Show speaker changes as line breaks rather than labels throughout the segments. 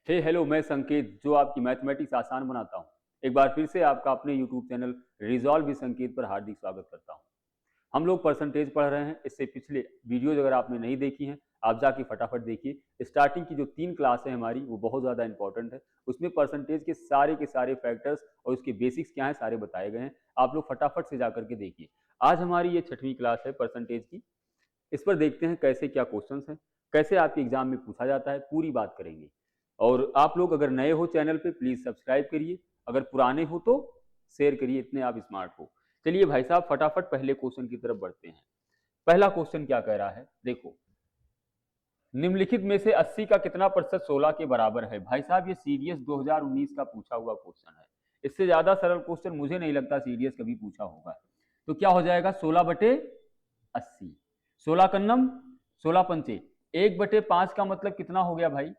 Hello, मैं संकेत जो आपकी मैथमेटिक्स आसान बनाता हूँ। एक बार फिर से आपका अपने यूट्यूब चैनल रिजॉल्व विद संकेत पर हार्दिक स्वागत करता हूँ। हम लोग परसेंटेज पढ़ रहे हैं। इससे पिछले वीडियोज अगर आपने नहीं देखी हैं, आप जाके फटाफट देखिए। स्टार्टिंग की जो 3 क्लास है हमारी, वो बहुत ज़्यादा इंपॉर्टेंट है। उसमें परसेंटेज के सारे फैक्टर्स और उसके बेसिक्स क्या हैं सारे बताए गए हैं। आप लोग फटाफट से जा करके देखिए। आज हमारी ये 6वीं क्लास है परसेंटेज की। इस पर देखते हैं कैसे क्या क्वेश्चंस हैं, कैसे आपके एग्जाम में पूछा जाता है, पूरी बात करेंगे। और आप लोग अगर नए हो चैनल पे प्लीज सब्सक्राइब करिए, अगर पुराने हो तो शेयर करिए, इतने आप स्मार्ट हो। चलिए भाई साहब फटाफट पहले क्वेश्चन की तरफ बढ़ते हैं। पहला क्वेश्चन क्या कह रहा है, देखो। निम्नलिखित में से 80 का कितना प्रतिशत 16 के बराबर है। भाई साहब ये सीडीएस 2019 का पूछा हुआ क्वेश्चन है। इससे ज्यादा सरल क्वेश्चन मुझे नहीं लगता सीडीएस कभी पूछा होगा। तो क्या हो जाएगा 16/80। 16 कन्नम 16 पंचे 1/5 का मतलब कितना हो गया भाई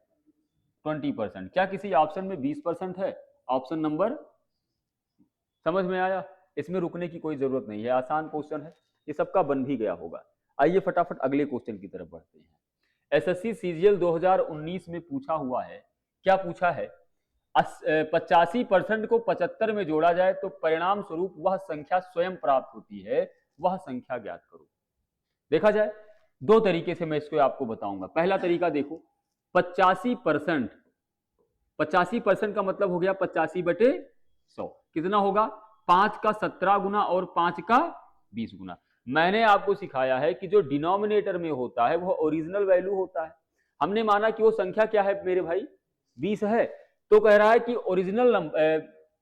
20%। क्या किसी ऑप्शन में 20% है? ऑप्शन नंबर, समझ में आया। इसमें रुकने की कोई जरूरत नहीं है, आसान क्वेश्चन है, ये सबका बन भी गया होगा। आइए फटाफट अगले क्वेश्चन की तरफ बढ़ते हैं। एसएससी सीजीएल 2019 में पूछा हुआ है, क्या पूछा है, 85% को 75 में जोड़ा जाए तो परिणाम स्वरूप वह संख्या स्वयं प्राप्त होती है, वह संख्या ज्ञात करो। देखा जाए दो तरीके से मैं इसको आपको बताऊंगा। पहला तरीका देखो, 85%, 85% का मतलब हो गया 85/100। कितना होगा? 5 का 17 गुना और 5 का 20 गुना। मैंने आपको सिखाया है कि जो डिनोमिनेटर में होता है वह ओरिजिनल वैल्यू होता है। हमने माना कि वो संख्या क्या है मेरे भाई 20 है, तो कह रहा है कि ओरिजिनल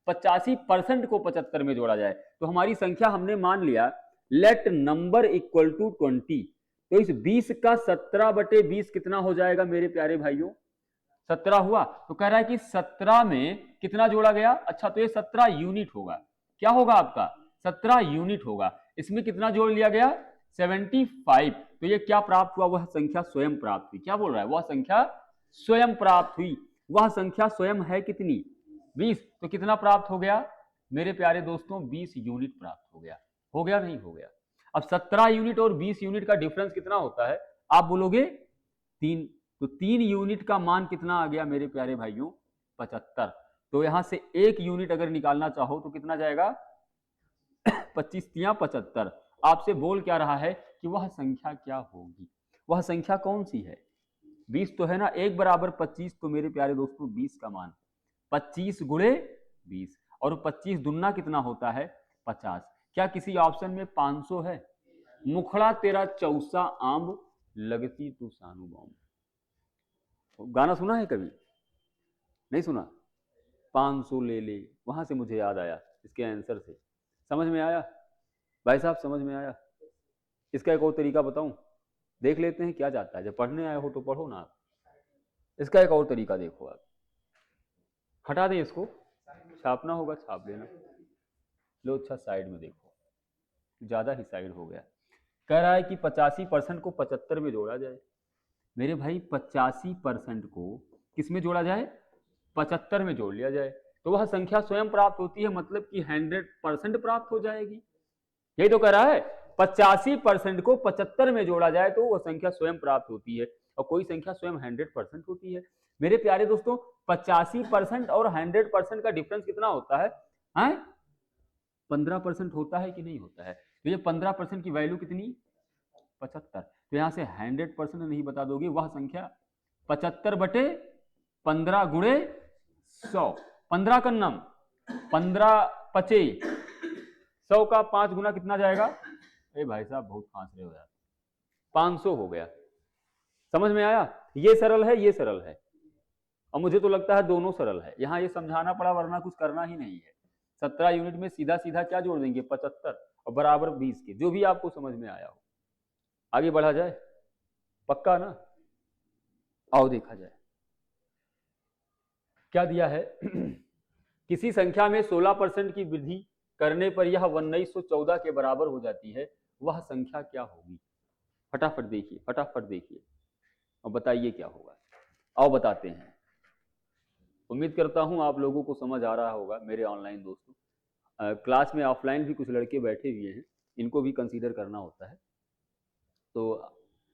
85% को 75 में जोड़ा जाए तो हमारी संख्या हमने मान लिया लेट नंबर इक्वल टू 20। तो इस 20 का 17/20 कितना हो जाएगा मेरे प्यारे भाइयों? 17 हुआ। तो कह रहा है कि 17 में कितना जोड़ा गया? अच्छा तो ये 17 यूनिट होगा। क्या होगा आपका? 17 यूनिट होगा। इसमें कितना जोड़ लिया गया? 75। तो ये क्या प्राप्त हुआ? वह संख्या स्वयं प्राप्त हुई। क्या बोल रहा है? वह संख्या स्वयं प्राप्त हुई। वह संख्या स्वयं है कितनी? 20। तो कितना प्राप्त हो गया मेरे प्यारे दोस्तों? 20 यूनिट प्राप्त हो गया। हो गया नहीं हो गया? अब 17 यूनिट और 20 यूनिट का डिफरेंस कितना होता है? आप बोलोगे 3। तो 3 यूनिट का मान कितना आ गया मेरे प्यारे भाइयों? 75। तो यहां से 1 यूनिट अगर निकालना चाहो तो कितना जाएगा? 25 या 75। आपसे बोल क्या रहा है कि वह संख्या क्या होगी? वह संख्या कौन सी है? 20 तो है ना, 1 बराबर 25। तो मेरे प्यारे दोस्तों 20 का मान 25 गुणे 20 और 25 दुन्ना कितना होता है? 50। क्या किसी ऑप्शन में 500 है? मुखड़ा तेरा चौसा आंब लगती तू सानू बॉम्ब। गाना सुना है कभी? नहीं सुना? 500 ले ले, वहां से मुझे याद आया इसके आंसर से। समझ में आया भाई साहब? समझ में आया? इसका एक और तरीका बताऊं, देख लेते हैं क्या जाता है। जब पढ़ने आए हो तो पढ़ो ना आप। इसका एक और तरीका देखो आप, हटा दें इसको, छापना होगा छाप लेना। लो अच्छा साइड में देखो, ज्यादा ही साइड हो गया। कह रहा है कि 85% को 75 में जोड़ा जाए। मेरे भाई 85% को किस में जोड़ा जाए? 75 में जोड़ लिया जाए तो वह संख्या स्वयं प्राप्त होती है, मतलब कि 100% प्राप्त हो जाएगी। यही तो कह रहा है, 85% को 75 में जोड़ा जाए तो वह संख्या स्वयं प्राप्त होती है, और कोई संख्या स्वयं 100% होती है। मेरे प्यारे दोस्तों 85% और 100% का डिफरेंस कितना होता है? 15% होता है कि नहीं होता है? तो ये 15% की वैल्यू कितनी? 75। तो यहां से 100% नहीं बता दोगे, वह संख्या 75/15 गुणे 100। 15 का नम 15 पचे 100 का 5 गुना कितना जाएगा? अरे भाई साहब बहुत फांस रहे हो यार, 500 हो गया। समझ में आया? ये सरल है, ये सरल है, और मुझे तो लगता है दोनों सरल है। यहां ये समझाना पड़ा वरना कुछ करना ही नहीं है। 17 यूनिट में सीधा सीधा क्या जोड़ देंगे? 75 और बराबर 20 के, जो भी आपको समझ में आया हो। आगे बढ़ा जाए, पक्का ना? आओ देखा जाए क्या दिया है। किसी संख्या में 16% की वृद्धि करने पर यह 1914 के बराबर हो जाती है, वह संख्या क्या होगी? फटाफट देखिए, फटाफट देखिए और बताइए क्या होगा। आओ बताते हैं। उम्मीद करता हूं आप लोगों को समझ आ रहा होगा मेरे ऑनलाइन दोस्तों। क्लास में ऑफलाइन भी कुछ लड़के बैठे हुए हैं, इनको भी कंसीडर करना होता है। तो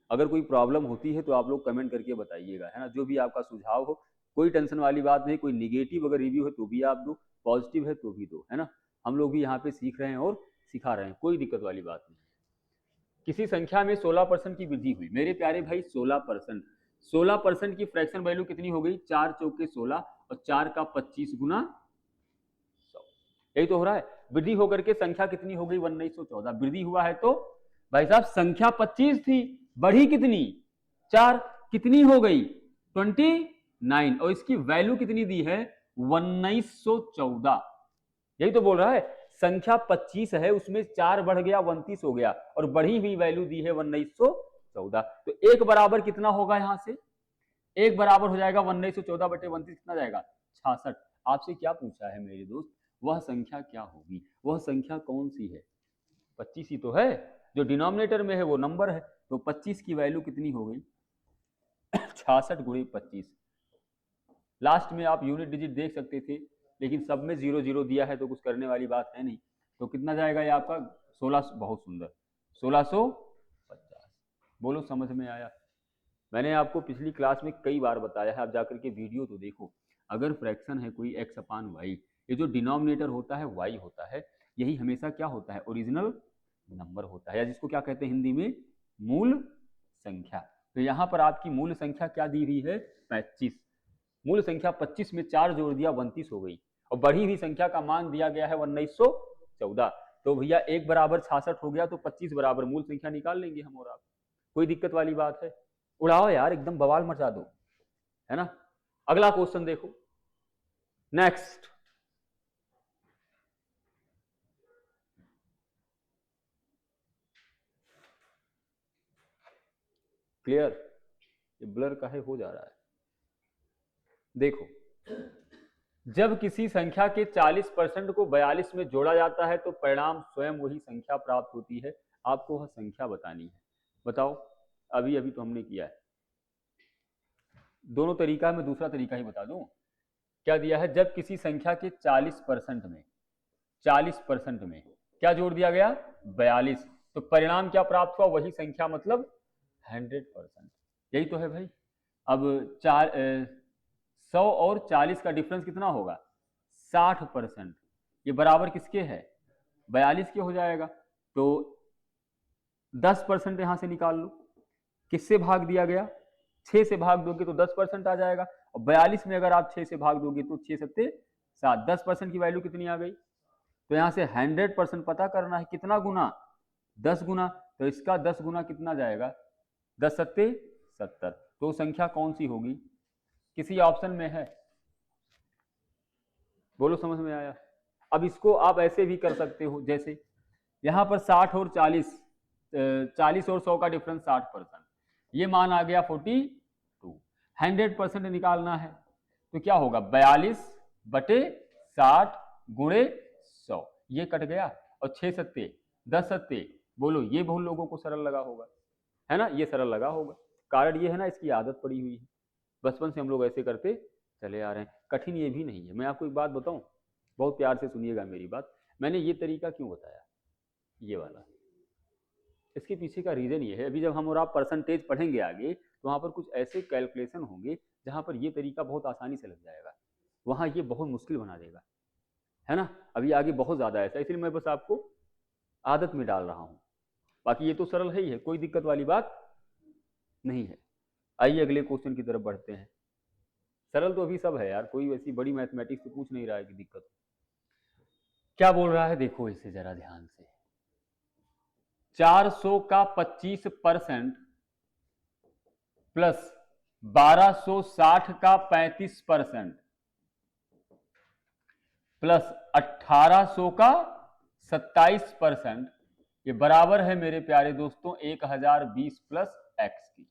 अगर कोई प्रॉब्लम होती है तो आप लोग कमेंट करके बताइएगा, है ना? जो भी आपका सुझाव हो कोई टेंशन वाली बात नहीं, कोई निगेटिव अगर रिव्यू है तो भी आप दो, पॉजिटिव है तो भी दो, है ना। हम लोग भी यहाँ पे सीख रहे हैं और सिखा रहे हैं, कोई दिक्कत वाली बात नहीं। किसी संख्या में 16% की वृद्धि हुई, मेरे प्यारे भाई 16%, 16% की फ्रैक्शन वैल्यू कितनी हो गई, 4 चौके 16 और 4 का 25 गुना 100, यही तो हो रहा है। वृद्धि होकर के संख्या कितनी हो गई 1914, वृद्धि हुआ है तो भाई साहब संख्या 25 थी, बढ़ी कितनी 4, कितनी हो गई 29, और इसकी वैल्यू कितनी दी है 1914, यही तो बोल रहा है। संख्या 25 है, उसमें 4 बढ़ गया 29 हो गया, और बढ़ी हुई वैल्यू दी है 1914। तो एक बराबर कितना होगा, यहां से एक बराबर हो जाएगा 1914 बटे 29, कितना जाएगा 66। आपसे क्या पूछा है मेरे दोस्त, वह संख्या क्या होगी, वह संख्या कौन सी है, 25 ही तो है, जो डिनोमिनेटर में है वो नंबर है, तो 25 की वैल्यू कितनी हो गई 66 गुणे 25। लास्ट में आप यूनिट डिजिट देख सकते थे, लेकिन सब में 0 0 दिया है तो कुछ करने वाली बात है नहीं, तो कितना जाएगा ये आपका 16, बहुत सुंदर 1650। बोलो समझ में आया। मैंने आपको पिछली क्लास में कई बार बताया है, आप जाकर के वीडियो तो देखो। अगर फ्रैक्शन है कोई x अपान वाई, ये जो डिनोमिनेटर होता है y होता है, यही हमेशा क्या होता है ओरिजिनल नंबर होता है, या जिसको क्या कहते हैं हिंदी में मूल संख्या। तो यहाँ पर आपकी मूल संख्या क्या दी हुई है 25, मूल संख्या 25 में 4 जोड़ दिया 29 हो गई, और बढ़ी हुई संख्या का मान दिया गया है 1914। तो भैया एक बराबर 66 हो गया, तो 25 बराबर मूल संख्या निकाल लेंगे हम और आप, कोई दिक्कत वाली बात है। उड़ाओ यार, एकदम बवाल मचा दो, है ना। अगला क्वेश्चन देखो, नेक्स्ट। क्लियर, ये ब्लर काहे हो जा रहा है। देखो, जब किसी संख्या के 40% को 42 में जोड़ा जाता है तो परिणाम स्वयं वही संख्या प्राप्त होती है। आपको वह संख्या बतानी है, बताओ। अभी अभी तो हमने किया है, दोनों तरीका मैं दूसरा तरीका ही बता दूं। क्या दिया है, जब किसी संख्या के 40% में क्या जोड़ दिया गया 42, तो परिणाम क्या प्राप्त हुआ, वही संख्या मतलब 100%, यही तो है भाई। अब 100 और 40 का डिफरेंस कितना होगा 60%, ये बराबर किसके है 42 के हो जाएगा। तो 10% यहां से निकाल लो, किससे भाग दिया गया 6 से भाग दोगे तो 10% आ जाएगा, और 42 में अगर आप 6 से भाग दोगे तो 6 सत्ते 7, 10% की वैल्यू कितनी आ गई। तो यहां से 100% पता करना है, कितना गुना 10 गुना, तो इसका 10 गुना कितना जाएगा 10 सत्ते 70। तो संख्या कौन सी होगी, किसी ऑप्शन में है, बोलो समझ में आया। अब इसको आप ऐसे भी कर सकते हो, जैसे यहां पर 60 और 40 और 100 का डिफरेंस 60%, ये मान आ गया 42, 100% निकालना है तो क्या होगा 42 बटे 60 गुणे 100, ये कट गया, और 6 सत्ते 10 सत्ते, बोलो ये बहुत लोगों को सरल लगा होगा, है ना, ये सरल लगा होगा। कारण ये है ना, इसकी आदत पड़ी हुई है, बचपन से हम लोग ऐसे करते चले आ रहे हैं, कठिन ये भी नहीं है। मैं आपको एक बात बताऊं, बहुत प्यार से सुनिएगा मेरी बात। मैंने ये तरीका क्यों बताया, ये वाला, इसके पीछे का रीजन ये है, अभी जब हम और आप परसेंटेज पढ़ेंगे आगे, तो वहां पर कुछ ऐसे कैलकुलेशन होंगे जहां पर ये तरीका बहुत आसानी से लग जाएगा, वहां ये बहुत मुश्किल बना देगा, है ना। अभी आगे बहुत ज्यादा ऐसा, इसलिए मैं बस आपको आदत में डाल रहा हूं, बाकी ये तो सरल है ही है, कोई दिक्कत वाली बात नहीं है। आइए अगले क्वेश्चन की तरफ बढ़ते हैं। सरल तो अभी सब है यार, कोई वैसी बड़ी मैथमेटिक्स तो पूछ नहीं रहा है कि दिक्कत क्या बोल रहा है, देखो इसे जरा ध्यान से। 400 का 25% प्लस 1260 का 35% प्लस 1800 का 27%, ये बराबर है मेरे प्यारे दोस्तों 1020 प्लस एक्स की।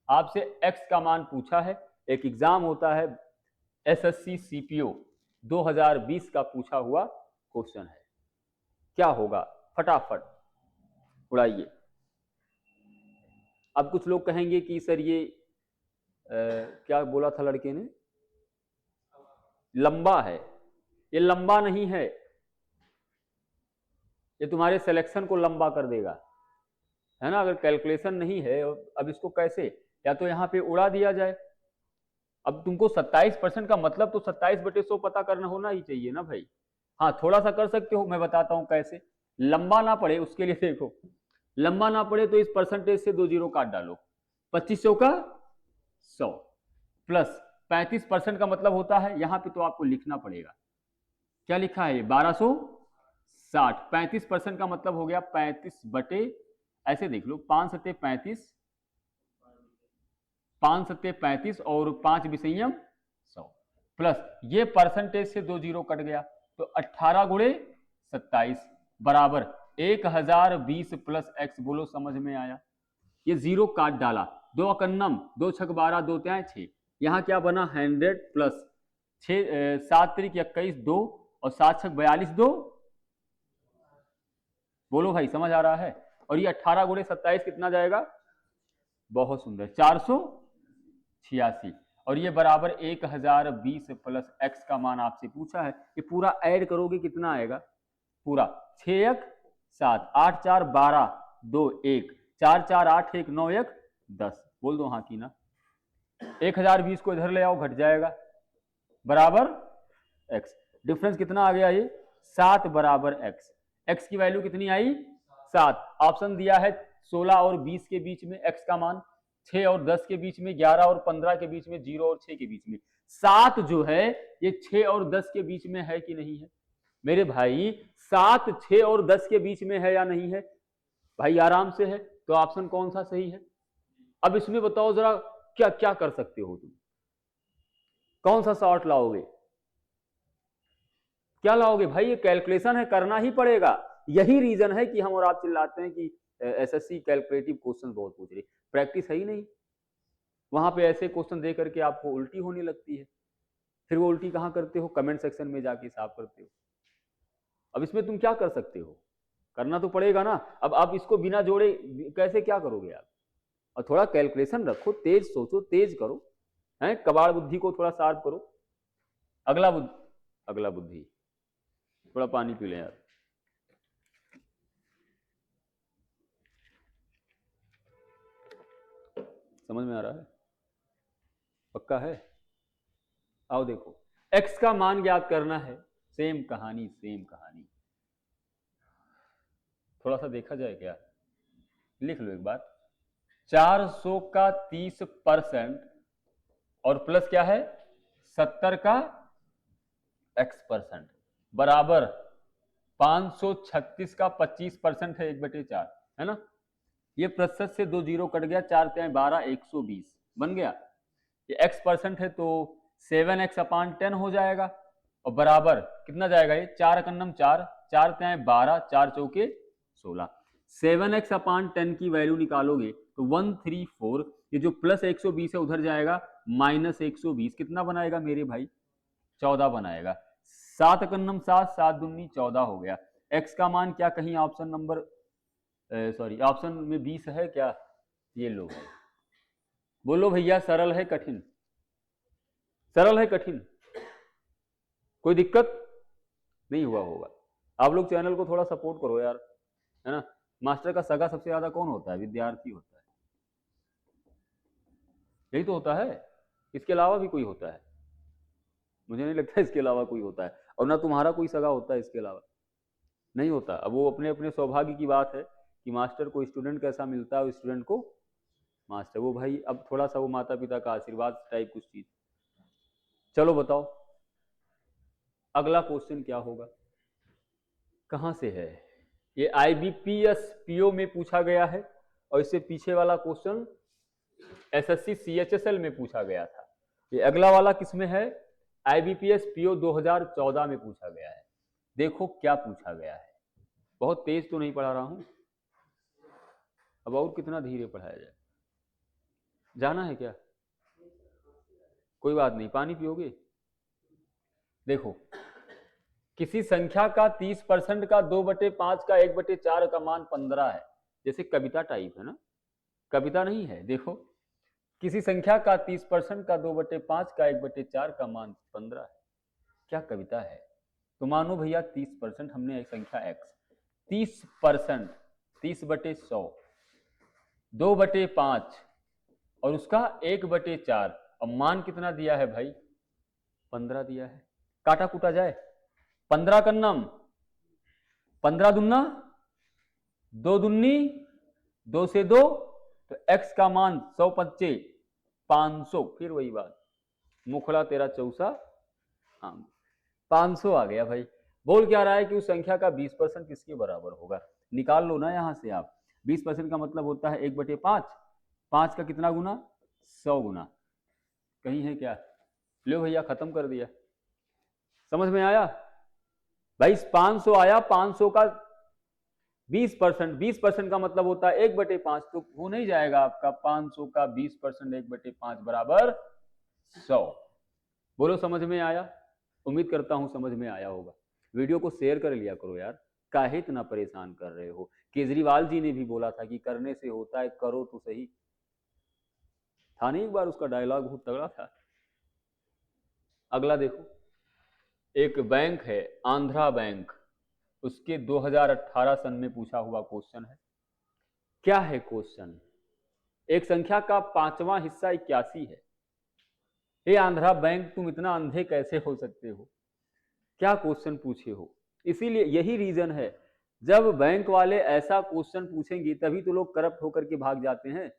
आपसे एक्स का मान पूछा है, एक एग्जाम होता है एसएससी सीपीओ 2020 का पूछा हुआ क्वेश्चन है, क्या होगा फटाफट उड़ाइए। अब कुछ लोग कहेंगे कि सर ये क्या बोला था लड़के ने, लंबा है, ये लंबा नहीं है, ये तुम्हारे सिलेक्शन को लंबा कर देगा, है ना। अगर कैलकुलेशन नहीं है, अब इसको कैसे, या तो यहां पे उड़ा दिया जाए, अब तुमको 27% का मतलब तो 27/100 पता करना होना ही चाहिए ना भाई। हाँ थोड़ा सा कर सकते हो, मैं बताता हूं कैसे। लंबा ना पड़े उसके लिए देखो, लंबा ना पड़े तो इस परसेंटेज से 2 जीरो काट डालो। 2500 का 100 प्लस 35% का मतलब होता है, यहां पे तो आपको लिखना पड़ेगा, क्या लिखा है ये 1260। 35% का मतलब हो गया 35 बटे, ऐसे देख लो 5 सत्ते 35, 5 सत्ते 35 और 5 विषयम 100 प्लस ये परसेंटेज से 2 जीरो कट गया तो 18 गुणे 27 बराबर 1020 प्लस एक्स। बोलो समझ में आया? ये जीरो काट डाला, 2 अकन्नम 2 छक 12 2 त्याय 6, यहां क्या बना 100 प्लस 7 त्रिक 21 2 और 7 छक 42 2। बोलो भाई समझ आ रहा है? और ये 18 गुणे 27 कितना जाएगा? बहुत सुंदर 486। और ये बराबर 1020 प्लस एक्स का मान आपसे पूछा है। ये पूरा ऐड करोगे कितना आएगा? पूरा 6 1 7 8 4 12 2 1 4 4 8 1 9 1 10। बोल दो हाँ की ना। 1020 को इधर ले आओ, घट जाएगा बराबर एक्स। डिफरेंस कितना आ गया? ये 7 बराबर एक्स। एक्स की वैल्यू कितनी आई? 7। ऑप्शन दिया है 16 और 20 के बीच में एक्स का मान, 6 और 10 के बीच में, 11 और 15 के बीच में, 0 और 6 के बीच में। 7 जो है ये 6 और 10 के बीच में है कि नहीं है मेरे भाई? 7 6 और 10 के बीच में है या नहीं है भाई? आराम से है। तो ऑप्शन कौन सा सही है? अब इसमें बताओ जरा क्या क्या कर सकते हो तुम, कौन सा शॉर्ट लाओगे? क्या लाओगे भाई? ये कैलकुलेशन है, करना ही पड़ेगा। यही रीजन है कि हम और आप चिल्लाते हैं कि एसएससी कैलकुलेटिव क्वेश्चन बहुत पूछ रही, प्रैक्टिस है ही नहीं। वहां पे ऐसे क्वेश्चन दे करके आपको उल्टी होने लगती है, फिर वो उल्टी कहां करते हो? कमेंट सेक्शन में जाके साफ करते हो। अब इसमें तुम क्या कर सकते हो? करना तो पड़ेगा ना। अब आप इसको बिना जोड़े कैसे क्या करोगे आप? और थोड़ा कैलकुलेशन रखो, तेज सोचो, तेज करो, है कबाड़ बुद्धि को थोड़ा शार्प करो। अगला बुद्धि, थोड़ा पानी पी लें यार। समझ में आ रहा है? पक्का है? आओ देखो, x का मान ज्ञात करना है। सेम कहानी, सेम कहानी। थोड़ा सा देखा जाए क्या? लिख लो एक बार। 400 का 30% और प्लस क्या है 70 का x% बराबर 536 का 25% है 1/4, है ना? ये प्रतिशत से 2 जीरो कट गया, 4 त्याय 12 120 बन गया। ये x% है तो 7x अपान 10 हो जाएगा और बराबर कितना जाएगा? ये 4 अकन्नम 4 4 त्याय 12 4 चौके 16। 7x अपान 10 की वैल्यू निकालोगे तो 134। ये जो प्लस 120 है उधर जाएगा माइनस 120, कितना बनाएगा मेरे भाई? 14 बनाएगा। 7 अकन्नम 7 7 दूनी 14 हो गया। x का मान क्या कहीं ऑप्शन नंबर सॉरी ऑप्शन में 20 है क्या? ये लो है। बोलो भैया सरल है कठिन? सरल है कठिन? कोई दिक्कत नहीं हुआ होगा? आप लोग चैनल को थोड़ा सपोर्ट करो यार, है ना? मास्टर का सगा सबसे ज्यादा कौन होता है? विद्यार्थी होता है। यही तो होता है, इसके अलावा भी कोई होता है? मुझे नहीं लगता इसके अलावा कोई होता है। और ना तुम्हारा कोई सगा होता है इसके अलावा, नहीं होता। अब वो अपने अपने सौभाग्य की बात है कि मास्टर को स्टूडेंट कैसा मिलता है और स्टूडेंट को मास्टर। वो भाई अब थोड़ा सा वो माता पिता का आशीर्वाद टाइप कुछ चीज। चलो बताओ अगला क्वेश्चन क्या होगा? कहां से है ये? आईबीपीएस पीओ में पूछा गया है और इससे पीछे वाला क्वेश्चन एसएससी सीएचएसएल में पूछा गया था। ये अगला वाला किसमें है? आईबीपीएस पीओ 2014 में पूछा गया है। देखो क्या पूछा गया है। बहुत तेज तो नहीं पढ़ा रहा हूं, अब और कितना धीरे पढ़ाया जाए? जाना है क्या? कोई बात नहीं, पानी पियोगे? देखो, किसी संख्या का 30% का 2/5 का 1/4 का मान 15 है। जैसे कविता टाइप है ना, कविता नहीं है। देखो, किसी संख्या का 30% का 2/5 का 1/4 का मान 15 है। क्या कविता है? तो मानो भैया 30%, हमने एक संख्या x, 30% 30/100 2/5 और उसका 1/4 अब मान कितना दिया है भाई, 15 दिया है। काटा कूटा जाए, 15 कन्नम 15 दुन्ना 2 दुन्नी 2 से 2, तो x का मान 100 पच्चे 500, फिर वही बात, मुखड़ा तेरा चौसा आम, 500 आ गया भाई। बोल क्या रहा है कि उस संख्या का 20% किसके बराबर होगा, निकाल लो ना यहां से आप। 20% का मतलब होता है 1/5, 5 का कितना गुना, 100 गुना, कहीं है क्या, लो भैया खत्म कर दिया। समझ में आया भाई, 500 आया, 500 का 20%, 20% का मतलब होता है 1/5, तो हो नहीं जाएगा आपका 500 का 20% 1/5 बराबर 100। बोलो समझ में आया, उम्मीद करता हूं समझ में आया होगा। वीडियो को शेयर कर लिया करो यार, काहे इतना परेशान कर रहे हो। केजरीवाल जी ने भी बोला था कि करने से होता है, करो तो सही, था नहीं एक बार उसका डायलॉग, बहुत तगड़ा था। अगला देखो, एक बैंक है आंध्रा बैंक, उसके 2018 सन में पूछा हुआ क्वेश्चन है। क्या है क्वेश्चन, एक संख्या का 5वां हिस्सा 81 है। हे आंध्रा बैंक, तुम इतना अंधे कैसे हो सकते हो, क्या क्वेश्चन पूछे हो। इसीलिए यही रीजन है, जब बैंक वाले ऐसा क्वेश्चन पूछेंगे तभी तो लोग करप्ट होकर के भाग जाते हैं।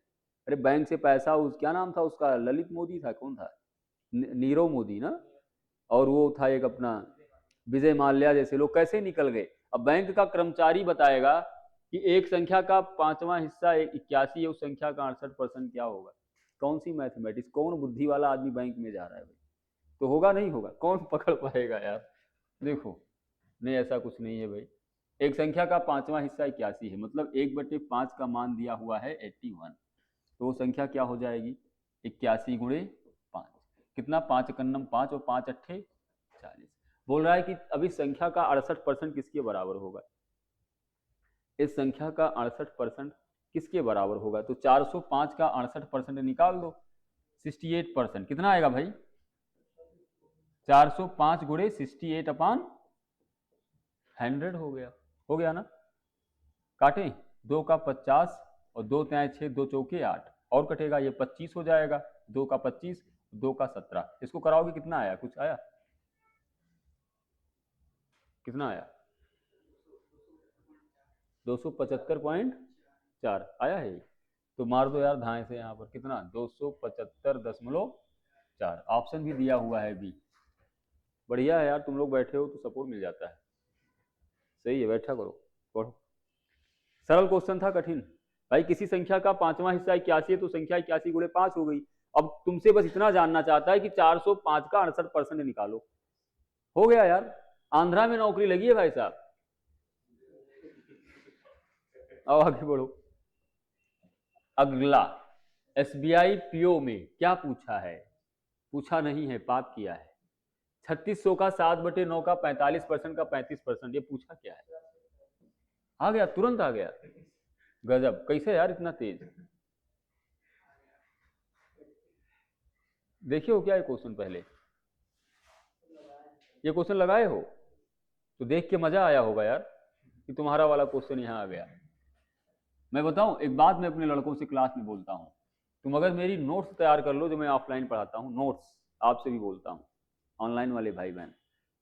अरे बैंक से पैसा, उस क्या नाम था उसका, ललित मोदी था, कौन था, नीरव मोदी ना, और वो था एक अपना विजय माल्या जैसे लोग कैसे निकल गए। अब बैंक का कर्मचारी बताएगा कि एक संख्या का 5वां हिस्सा 81 है, उस संख्या का 68% क्या होगा। कौन सी मैथमेटिक्स, कौन बुद्धि वाला आदमी बैंक में जा रहा है भाई, तो होगा नहीं होगा, कौन पकड़ पाएगा यार। देखो नहीं, ऐसा कुछ नहीं है भाई। एक संख्या का 5वां हिस्सा 81 है, मतलब 1/5 का मान दिया हुआ है 81, तो वो संख्या क्या हो जाएगी, 81 गुणे 5, कितना, 5 कन्नम 5 और 5 अट्ठे 40। बोल रहा है कि अभी संख्या का 68% किसके बराबर होगा, इस संख्या का 68% किसके बराबर होगा। तो 405 का 68% निकाल दो, 68%, कितना आएगा भाई, 405 गुणे 68/100 हो गया ना। काटें, 2 का 50 और 2 त्याय 6, 2 चौके 8, और कटेगा ये 25 हो जाएगा, 2 का 25, 2 का 17, इसको कराओगे कितना आया, कुछ आया, कितना आया, 275.4 आया है। तो मार दो यार धाए से यहाँ पर, कितना, 275.4, ऑप्शन भी दिया हुआ है बी। बढ़िया है यार, तुम लोग बैठे हो तो सपोर्ट मिल जाता है, सही है, बैठा करो पढ़ो। सरल क्वेश्चन था, कठिन भाई। किसी संख्या का 5वां हिस्सा 81 है, तो संख्या 81 गुणे 5 हो गई। अब तुमसे बस इतना जानना चाहता है कि 405 का 68% निकालो, हो गया यार, आंध्रा में नौकरी लगी है भाई साहब। अब आगे बढ़ो। अगला, एसबीआई पीओ में क्या पूछा है, पूछा नहीं है, पाप किया है। 3600 का 7/9 का 45% का 35%, ये पूछा क्या है। आ गया, तुरंत आ गया, गजब, कैसे यार इतना तेज। देखिए हो क्या ये क्वेश्चन, पहले ये क्वेश्चन लगाए हो तो देख के मजा आया होगा यार कि तुम्हारा वाला क्वेश्चन यहाँ आ गया। मैं बताऊं एक बात, मैं अपने लड़कों से क्लास में बोलता हूँ, तुम अगर मेरी नोट्स तैयार कर लो, जो मैं ऑफलाइन पढ़ाता हूँ नोट्स, आपसे भी बोलता हूँ ऑनलाइन वाले भाई बहन,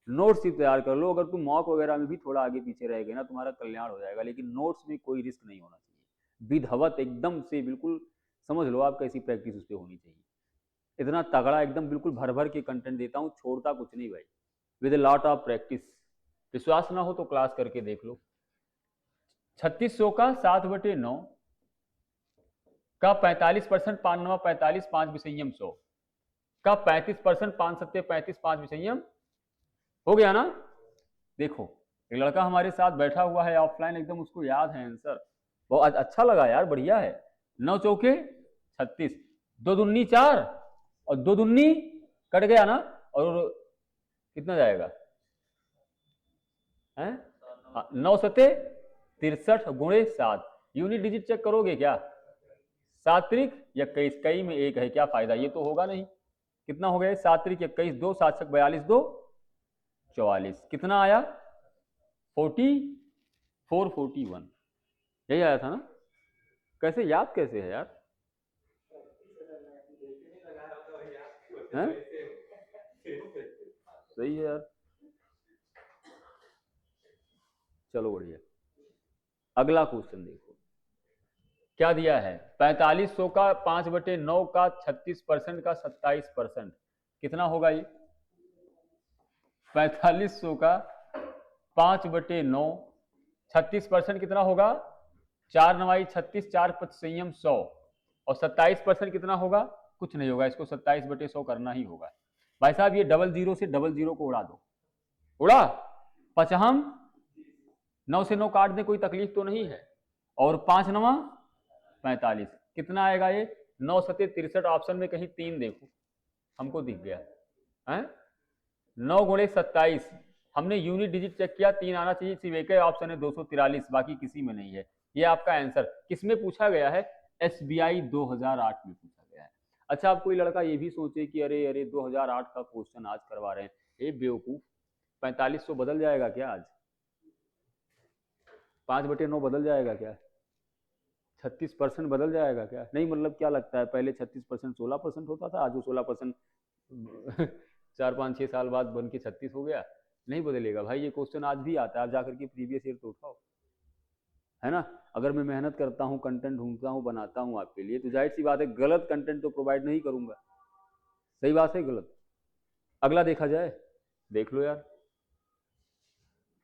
नोट्स ही तैयार कर लो। अगर तुम मॉक वगैरह में भी थोड़ा आगे पीछे रह गए ना, तुम्हारा कल्याण हो जाएगा, लेकिन नोट्स में कोई रिस्क नहीं होना चाहिए, विधवत एकदम से, बिल्कुल समझ लो आप कैसी प्रैक्टिस उस पर होनी चाहिए। इतना तगड़ा एकदम बिल्कुल भर भर के कंटेंट देता हूँ, छोड़ता कुछ नहीं भाई, with a lot of practice. विश्वास ना हो तो क्लास करके देख लो। 3600 का 7/9 का 45%, 5 9 45, 5 विषयम 100 का 35%, 5 7 35, 5 विषयम, हो गया ना। देखो एक लड़का हमारे साथ बैठा हुआ है ऑफलाइन, एकदम उसको याद है आंसर, बहुत अच्छा लगा यार, बढ़िया है। 9 चौके 36, 2 दूनी 4 और 2 दूनी कट गया ना, और कितना जाएगा है, 9 सते 63 गुणे 7, यूनिट डिजिट चेक करोगे क्या, 7 त्रिक 21, कई में एक है, क्या फायदा, ये तो होगा नहीं। कितना हो गया, 7 त्रिक 21, 2 7 42, 2 44, कितना आया 44 41, यही आया था ना। कैसे याद कैसे है यार, हैं? सही है यार, चलो बढ़िया। अगला क्वेश्चन देखो क्या दिया है। 4500 का 5/9 का 36% का 27% कितना होगा ये? 4500 का 5/9 36% कितना होगा? 4×9 36, 4×5 संयम 100 और 27% कितना होगा? कुछ नहीं होगा, इसको 27/100 करना ही होगा। भाई साहब ये डबल जीरो से डबल जीरो को उड़ा दो, उड़ा पचहम 9 से 9 काट दे, कोई तकलीफ तो नहीं है। और 5×9 45 कितना आएगा ये? 9×7 63। ऑप्शन में कहीं 3 देखो, हमको दिख गया है। 9×27 हमने यूनिट डिजिट चेक किया, 3 आना चाहिए, सिर्फ एक ही ऑप्शन है 243, बाकी किसी में नहीं है। ये आपका आंसर किसमें पूछा गया है? SBI 2008 में पूछा गया है। अच्छा, अब कोई लड़का ये भी सोचे कि अरे अरे 2008 का क्वेश्चन आज करवा रहे हैं, ये बेवकूफ, 4500 बदल जाएगा क्या आज? 5/9 बदल जाएगा क्या? 36% बदल जाएगा क्या? नहीं, मतलब क्या लगता है पहले 36% 16% होता था, आज वो 16% 4-5-6 साल बाद बन के 36 हो गया? नहीं बदलेगा भाई, ये क्वेश्चन आज भी आता है, आप जाकर के प्रीवियस ईयर तो उठाओ, है ना। अगर मैं मेहनत करता हूँ, कंटेंट ढूंढता हूँ, बनाता हूँ आपके लिए, तो जाहिर सी बात है गलत कंटेंट तो प्रोवाइड नहीं करूंगा। सही बात है, गलत। अगला देखा जाए, देख लो यार,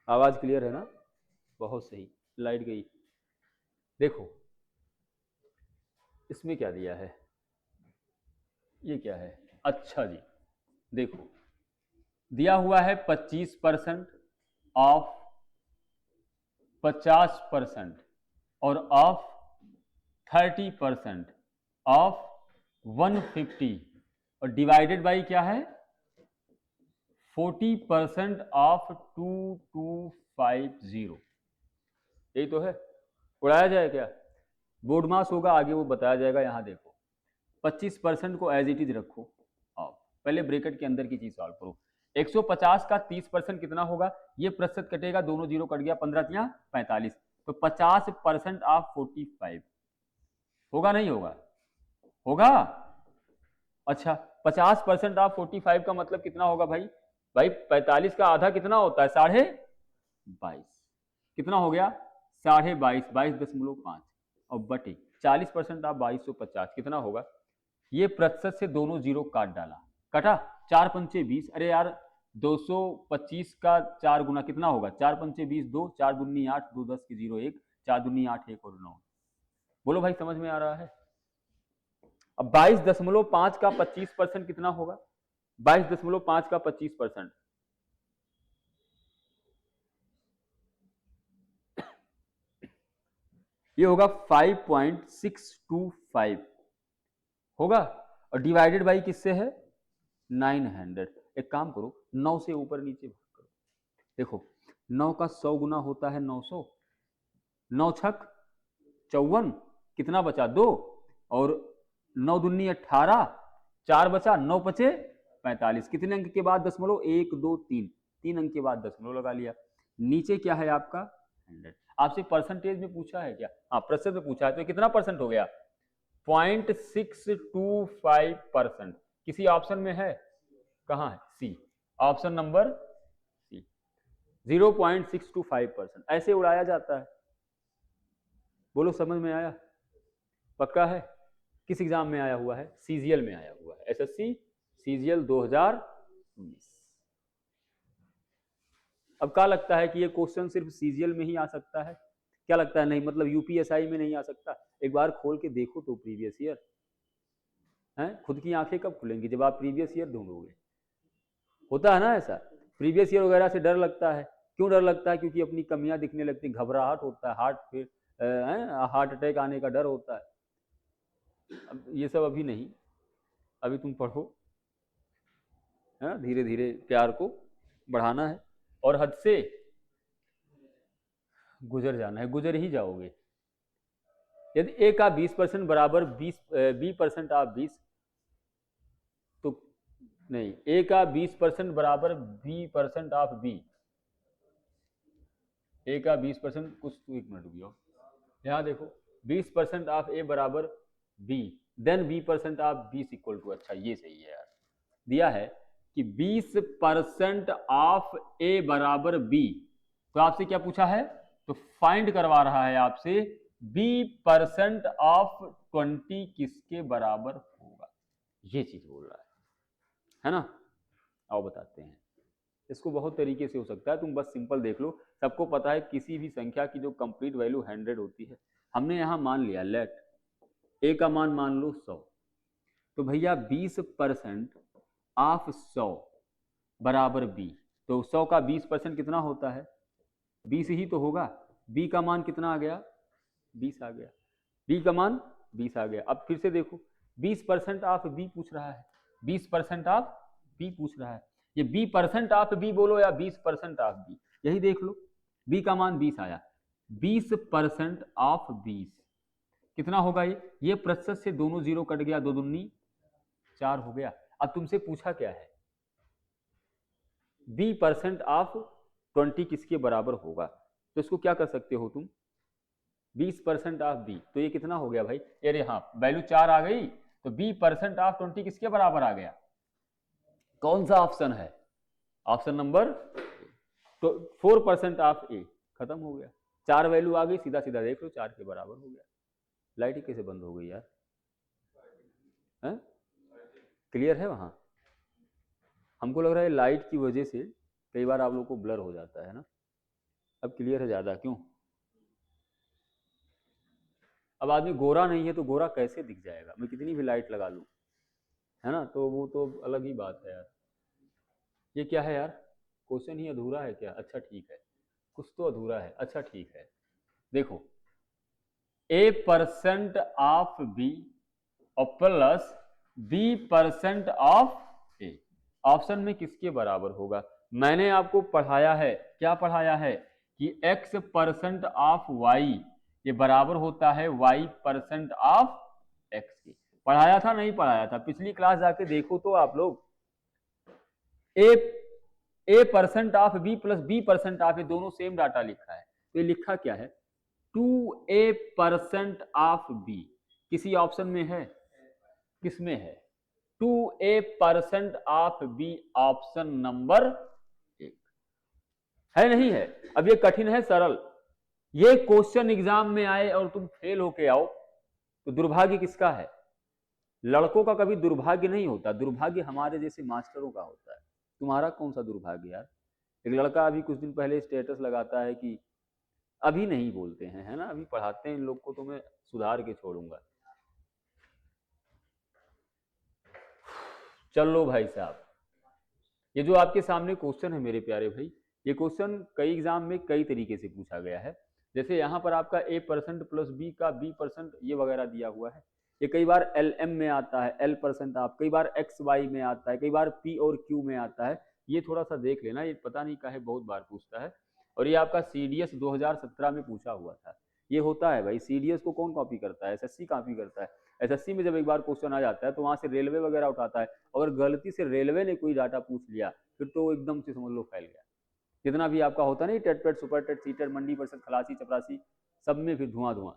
आवाज क्लियर है ना? बहुत सही, लाइट गई। देखो इसमें क्या दिया है, ये क्या है? अच्छा जी, देखो दिया हुआ है 25% ऑफ 50% और ऑफ 30% ऑफ 150 और डिवाइडेड बाई क्या है? 40% ऑफ 2250। यही तो है। उड़ाया जाए क्या? बोर्ड मास होगा, आगे वो बताया जाएगा। यहां देखो 25% को एज इट इज रखो, आप पहले ब्रैकेट के अंदर की चीज सॉल्व करो। 150 का 30% कितना होगा? ये प्रतिशत कटेगा, दोनों जीरो कट गया, 15 45, तो 50% ऑफ 45 होगा, नहीं होगा? होगा। अच्छा, 50% ऑफ 45 का मतलब कितना होगा भाई? भाई 45 का आधा कितना होता है? 22.5। कितना हो गया? 22.5, 22.5 और बटे 40% ऑफ 2250 कितना होगा? ये प्रतिशत से दोनों जीरो काट डाला, कटा, 4×5 20। अरे यार 225 का 4 गुना कितना होगा? 4×5 20, 2 4 दूनी 8, 2 10 की 0 1, 4 दूनी 8 1 और 9। बोलो भाई, समझ में आ रहा है? अब 22.5 का 25% कितना होगा? 22.5 का 25% ये होगा 5.625 होगा, और डिवाइडेड बाई किससे है? 900। एक काम करो, 9 से ऊपर नीचे भाग करो। देखो 9 का 100 गुना होता है 900, 9 छक 54, कितना बचा? 2, और 9 दूनी 18, 4 बचा, 9 बचे 45। कितने अंक के बाद दशमलव? 1 2 3, 3 अंक के बाद दशमलव लगा लिया। नीचे क्या है आपका? 100। आपसे परसेंटेज में पूछा है क्या? हाँ, प्रतिशत में पूछा है, तो कितना परसेंट हो गया? 0.625%। किसी ऑप्शन में है? कहाँ है? सी, ऑप्शन नंबर सी, 0.625%। ऐसे उड़ाया जाता है। बोलो, समझ में आया? पक्का है? किस एग्जाम में आया हुआ है? सीजीएल में आया हुआ है, एसएससी सीजीएल 2019। अब क्या लगता है कि ये क्वेश्चन सिर्फ सीजीएल में ही आ सकता है? क्या लगता है? नहीं, मतलब यूपीएसआई में नहीं आ सकता? एक बार खोल के देखो तो प्रीवियस ईयर है। खुद की आंखें कब खुलेंगी? जब आप प्रीवियस ईयर ढूंढोगे। होता है ना ऐसा? प्रीवियस ईयर वगैरह से डर लगता है। क्यों डर लगता है? क्योंकि अपनी कमियां दिखने लगती, घबराहट होता है, हार्ट अटैक आने का डर होता है। अब ये सब अभी नहीं, अभी तुम पढ़ो, है, धीरे धीरे प्यार को बढ़ाना है और हद से गुजर जाना है, गुजर ही जाओगे। यदि ए का 20% बराबर 20% ऑफ 20, तो नहीं, ए का 20% बराबर 20% ऑफ बी, ए का 20% कुछ, एक मिनट रुकियो, यहाँ देखो 20% ऑफ ए बराबर B, then 20% of B equal to, अच्छा ये सही है यार, दिया है कि 20% ऑफ ए बराबर बी, तो आपसे क्या पूछा है, तो फाइंड करवा रहा है आपसे b% ऑफ 20 किसके बराबर होगा, ये चीज बोल रहा है ना। आओ बताते हैं, इसको बहुत तरीके से हो सकता है, तुम बस सिंपल देख लो। सबको पता है किसी भी संख्या की जो कंप्लीट वैल्यू 100 होती है, हमने यहां मान लिया लेट ए का मान मान लो 100, तो भैया 20% ऑफ 100 बराबर बी, तो 100 का 20% कितना होता है, 20 ही तो होगा। बी का मान कितना आ गया, 20 आ गया, बी का मान 20 आ गया। अब फिर से देखो 20% ऑफ बी पूछ रहा है, 20% ऑफ बी पूछ रहा है, ये b% ऑफ बी बोलो या 20% ऑफ बी, यही देख लो। बी का मान 20 आया, 20% ऑफ 20 कितना होगा, ये प्रतिशत से दोनों जीरो कट गया, 2 दूनी 4 हो गया। अब तुमसे पूछा क्या है, b% ऑफ 20 किसके बराबर होगा, तो इसको क्या कर सकते हो तुम, 20% ऑफ बी, तो ये कितना हो गया भाई, अरे हाँ वैल्यू 4 आ गई, तो b% ऑफ 20 किसके बराबर आ गया, कौन सा ऑप्शन है, ऑप्शन नंबर, तो 4% ऑफ ए, खत्म हो गया। 4 वैल्यू आ गई, सीधा सीधा देख लो 4 के बराबर हो गया। लाइट ही कैसे बंद हो गई यार, क्लियर है वहां, हमको लग रहा है लाइट की वजह से कई बार आप लोगों को ब्लर हो जाता है ना, अब क्लियर है ज्यादा, क्यों, अब आदमी गोरा नहीं है तो गोरा कैसे दिख जाएगा, मैं कितनी भी लाइट लगा लूं, है ना, तो वो तो अलग ही बात है यार। ये क्या है यार, क्वेश्चन ही अधूरा है क्या, अच्छा ठीक है, कुछ तो अधूरा है, अच्छा ठीक है। देखो a% ऑफ बी और plus b% of A, option में किसके बराबर होगा, मैंने आपको पढ़ाया है, क्या पढ़ाया है कि x% ऑफ y ये बराबर होता है y% ऑफ x के, पढ़ाया था नहीं पढ़ाया था, पिछली क्लास जाके देखो तो आप लोग। a% of b plus b% of a दोनों सेम डाटा लिखा है, तो ये लिखा क्या है 2a% ऑफ b, किसी ऑप्शन में है, किसमें है 2a% of b, option number 1 है, नहीं है। अब ये कठिन है सरल, ये क्वेश्चन एग्जाम में आए और तुम फेल होके आओ तो दुर्भाग्य किसका है, लड़कों का कभी दुर्भाग्य नहीं होता, दुर्भाग्य हमारे जैसे मास्टरों का होता है। तुम्हारा कौन सा दुर्भाग्य यार, एक लड़का अभी कुछ दिन पहले स्टेटस लगाता है कि अभी नहीं बोलते हैं, है ना, अभी पढ़ाते हैं इन लोग को तो मैं सुधार के छोड़ूंगा। चलो भाई साहब, ये जो आपके सामने क्वेश्चन है मेरे प्यारे भाई, ये क्वेश्चन कई एग्जाम में कई तरीके से पूछा गया है। जैसे यहाँ पर आपका a% प्लस b का b% ये वगैरह दिया हुआ है, ये कई बार LM में आता है, L% आप, कई बार XY में आता है, कई बार P और Q में आता है, ये थोड़ा सा देख लेना, ये पता नहीं काहे बहुत बार पूछता है। और ये आपका CDS 2017 में पूछा हुआ था, ये होता है भाई, CDS को कौन कॉपी करता है, SSC कॉपी करता है। SSC में जब एक बार क्वेश्चन आ जाता है तो वहां से रेलवे वगैरह उठाता है, अगर गलती से रेलवे ने कोई डाटा पूछ लिया फिर तो एकदम से समझ लो फैल गया, जितना भी आपका होता नहीं टेट पेट सुपर टेट सीटेट मंडी परिषद खलासी चपरासी सब में फिर धुआं धुआं,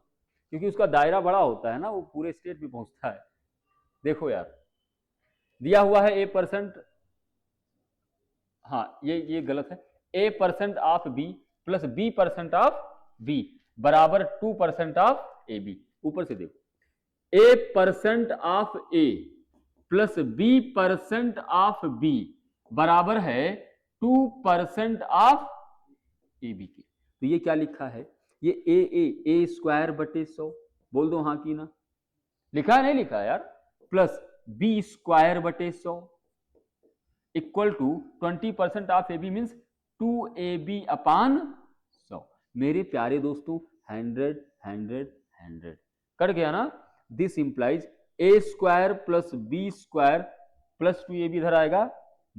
क्योंकि उसका दायरा बड़ा होता है ना, वो पूरे स्टेट में पहुंचता है। देखो यार दिया हुआ है a%, हाँ ये गलत है, a% of b plus b% of b बराबर 2% ऑफ ए बी। ऊपर से देखो a% of a plus b% of b बराबर है 2% ऑफ ए बी के, तो ये क्या लिखा है, ये ए स्क्वायर बटे 100, बोल दो हाँ की ना, लिखा है नहीं लिखा है यार, प्लस बी स्क्वायर बटे 100 equal to 20% of A B means 2ab upon 100। मेरे प्यारे दोस्तों 100 100 100 कट गया ना, this implies A square plus B square plus 2ab इधर आएगा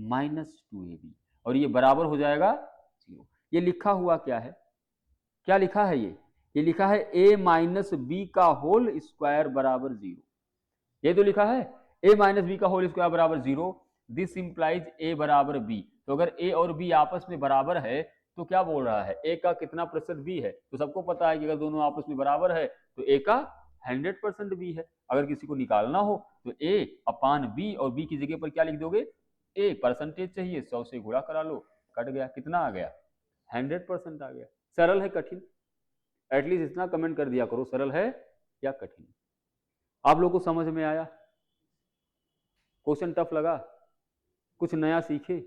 माइनस 2ab, और ये बराबर हो जाएगा 0। ये लिखा हुआ क्या है, क्या लिखा है ये लिखा है a माइनस बी का होल स्क्वायर बराबर 0, ये तो लिखा है a माइनस बी का होल स्क्वायर बराबर 0, दिस इंप्लाइज a बराबर b। तो अगर a और b आपस में बराबर है तो क्या बोल रहा है, a का कितना प्रतिशत b है, तो सबको पता है कि अगर दोनों आपस में बराबर है तो a का 100% बी है। अगर किसी को निकालना हो तो A/B, और बी की जगह पर क्या लिख दोगे, A परसेंटेज चाहिए, 100 से गुणा करा लो, कट गया, कितना आ गया, 100% आ गया। सरल है कठिन? एटलीस्ट इतना कमेंट कर दिया करो, सरल है या कठिन। आप लोगों को समझ में आया? क्वेश्चन टफ लगा? कुछ नया सीखे?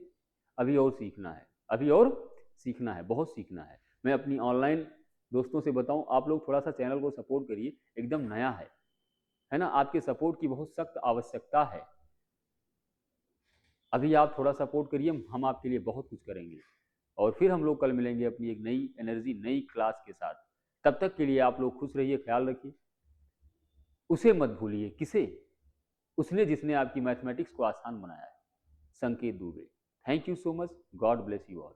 अभी और सीखना है, अभी और सीखना है, बहुत सीखना है। मैं अपनी ऑनलाइन दोस्तों से बताऊं, आप लोग थोड़ा सा चैनल को सपोर्ट करिए, एकदम नया है ना, आपके सपोर्ट की बहुत सख्त आवश्यकता है। अभी आप थोड़ा सपोर्ट करिए, हम आपके लिए बहुत कुछ करेंगे। और फिर हम लोग कल मिलेंगे अपनी एक नई एनर्जी, नई क्लास के साथ। तब तक के लिए आप लोग खुश रहिए, ख्याल रखिए। उसे मत भूलिए। किसे? उसने जिसने आपकी मैथमेटिक्स को आसान बनाया है, संकेत Dubey. Thank you so much, God bless you all.